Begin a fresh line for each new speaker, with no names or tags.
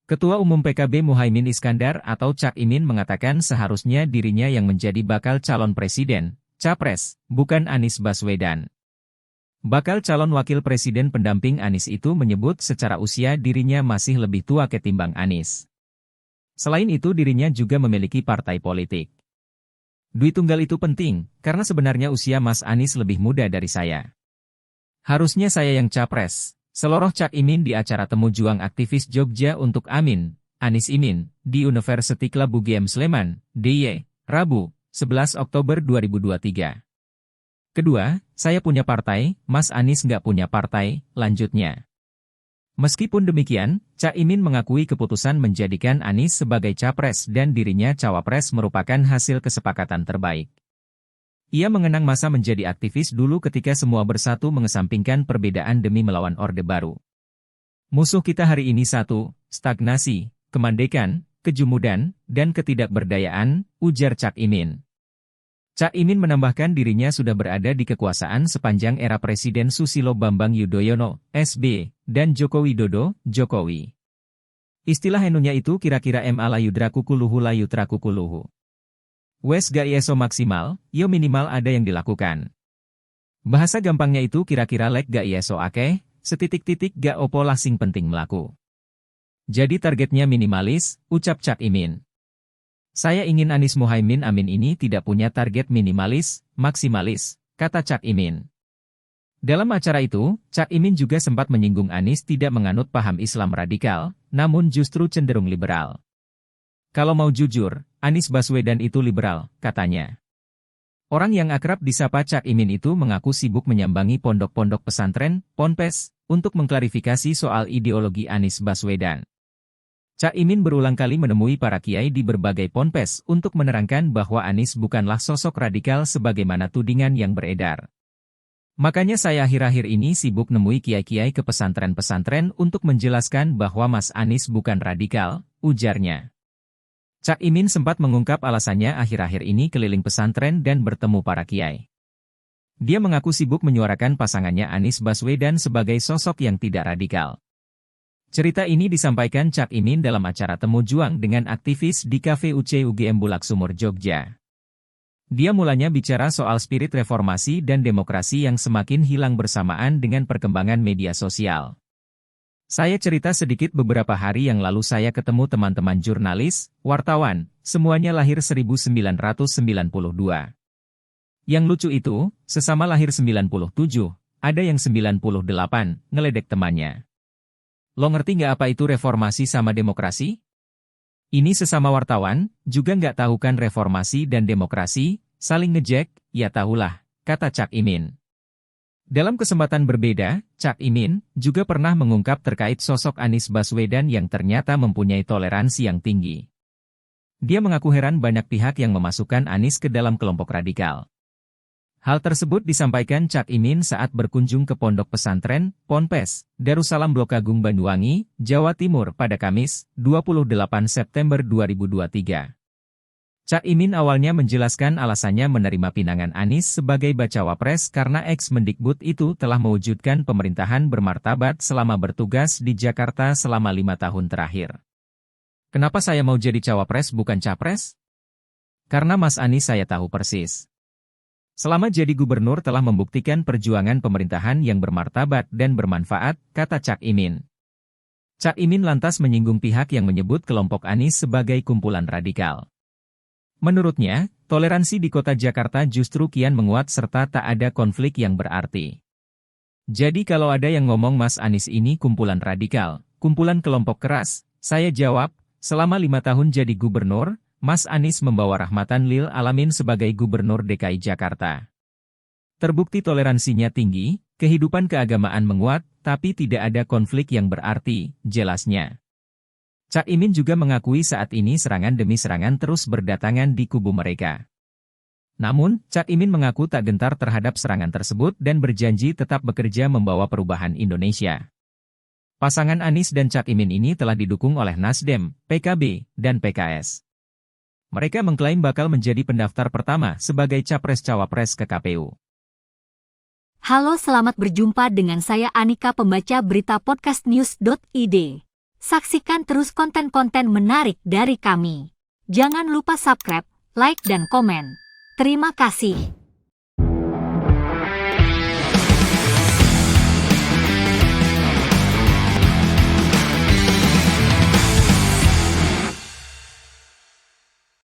Ketua Umum PKB Muhaimin Iskandar atau Cak Imin mengatakan seharusnya dirinya yang menjadi bakal calon presiden, capres, bukan Anies Baswedan. Bakal calon wakil presiden pendamping Anies itu menyebut secara usia dirinya masih lebih tua ketimbang Anies. Selain itu dirinya juga memiliki partai politik. Duit tunggal itu penting, karena sebenarnya usia Mas Anies lebih muda dari saya. Harusnya saya yang capres. Seloroh Cak Imin di acara temu juang aktivis Jogja untuk Amin, Anies Imin, di University Club UGM Sleman, DIY, Rabu, 11 Oktober 2023. Kedua, saya punya partai, Mas Anies nggak punya partai, lanjutnya. Meskipun demikian, Cak Imin mengakui keputusan menjadikan Anies sebagai capres dan dirinya cawapres merupakan hasil kesepakatan terbaik. Ia mengenang masa menjadi aktivis dulu ketika semua bersatu mengesampingkan perbedaan demi melawan Orde Baru. Musuh kita hari ini satu, stagnasi, kemandekan, kejumudan, dan ketidakberdayaan, ujar Cak Imin. Cak Imin menambahkan dirinya sudah berada di kekuasaan sepanjang era Presiden Susilo Bambang Yudhoyono, SB, dan Joko Widodo, Jokowi. Istilah enunya itu kira-kira layu drakukuluhu layu trakukuluhu. Wes ga iso maksimal, yo minimal ada yang dilakukan. Bahasa gampangnya itu kira-kira lek ga iso akeh, setitik-titik ga opo lah sing penting melaku. Jadi targetnya minimalis, ucap Cak Imin. Saya ingin Anies Muhaimin Amin ini tidak punya target minimalis, maksimalis, kata Cak Imin. Dalam acara itu, Cak Imin juga sempat menyinggung Anies tidak menganut paham Islam radikal, namun justru cenderung liberal. Kalau mau jujur, Anies Baswedan itu liberal, katanya. Orang yang akrab disapa Cak Imin itu mengaku sibuk menyambangi pondok-pondok pesantren, ponpes, untuk mengklarifikasi soal ideologi Anies Baswedan. Cak Imin berulang kali menemui para kiai di berbagai ponpes untuk menerangkan bahwa Anies bukanlah sosok radikal sebagaimana tudingan yang beredar. Makanya saya akhir-akhir ini sibuk nemui kiai-kiai ke pesantren-pesantren untuk menjelaskan bahwa Mas Anies bukan radikal, ujarnya. Cak Imin sempat mengungkap alasannya akhir-akhir ini keliling pesantren dan bertemu para kiai. Dia mengaku sibuk menyuarakan pasangannya Anies Baswedan sebagai sosok yang tidak radikal. Cerita ini disampaikan Cak Imin dalam acara temu juang dengan aktivis di Cafe UC UGM Bulak Sumur, Jogja. Dia mulanya bicara soal spirit reformasi dan demokrasi yang semakin hilang bersamaan dengan perkembangan media sosial. Saya cerita sedikit beberapa hari yang lalu saya ketemu teman-teman jurnalis, wartawan, semuanya lahir 1992. Yang lucu itu, sesama lahir 97, ada yang 98, ngeledek temannya. Lo ngerti nggak apa itu reformasi sama demokrasi? Ini sesama wartawan, juga nggak tahu kan reformasi dan demokrasi, saling ngejek, ya tahulah, kata Cak Imin. Dalam kesempatan berbeda, Cak Imin juga pernah mengungkap terkait sosok Anies Baswedan yang ternyata mempunyai toleransi yang tinggi. Dia mengaku heran banyak pihak yang memasukkan Anies ke dalam kelompok radikal. Hal tersebut disampaikan Cak Imin saat berkunjung ke pondok pesantren, Ponpes, Darussalam Blok Agung Banyuwangi, Jawa Timur pada Kamis, 28 September 2023. Cak Imin awalnya menjelaskan alasannya menerima pinangan Anies sebagai bacawa pres karena ex-Mendikbud itu telah mewujudkan pemerintahan bermartabat selama bertugas di Jakarta selama 5 tahun terakhir. Kenapa saya mau jadi cawapres bukan capres? Karena Mas Anies saya tahu persis. Selama jadi gubernur telah membuktikan perjuangan pemerintahan yang bermartabat dan bermanfaat, kata Cak Imin. Cak Imin lantas menyinggung pihak yang menyebut kelompok Anies sebagai kumpulan radikal. Menurutnya, toleransi di kota Jakarta justru kian menguat serta tak ada konflik yang berarti. Jadi kalau ada yang ngomong Mas Anies ini kumpulan radikal, kumpulan kelompok keras, saya jawab, selama 5 tahun jadi gubernur, Mas Anies membawa rahmatan lil alamin sebagai gubernur DKI Jakarta. Terbukti toleransinya tinggi, kehidupan keagamaan menguat, tapi tidak ada konflik yang berarti, jelasnya. Cak Imin juga mengakui saat ini serangan demi serangan terus berdatangan di kubu mereka. Namun, Cak Imin mengaku tak gentar terhadap serangan tersebut dan berjanji tetap bekerja membawa perubahan Indonesia. Pasangan Anies dan Cak Imin ini telah didukung oleh Nasdem, PKB, dan PKS. Mereka mengklaim bakal menjadi pendaftar pertama sebagai capres-cawapres ke KPU.
Halo, selamat berjumpa dengan saya Anika, pembaca berita podcastnews.id. Saksikan terus konten-konten menarik dari kami. Jangan lupa subscribe, like, dan komen. Terima kasih.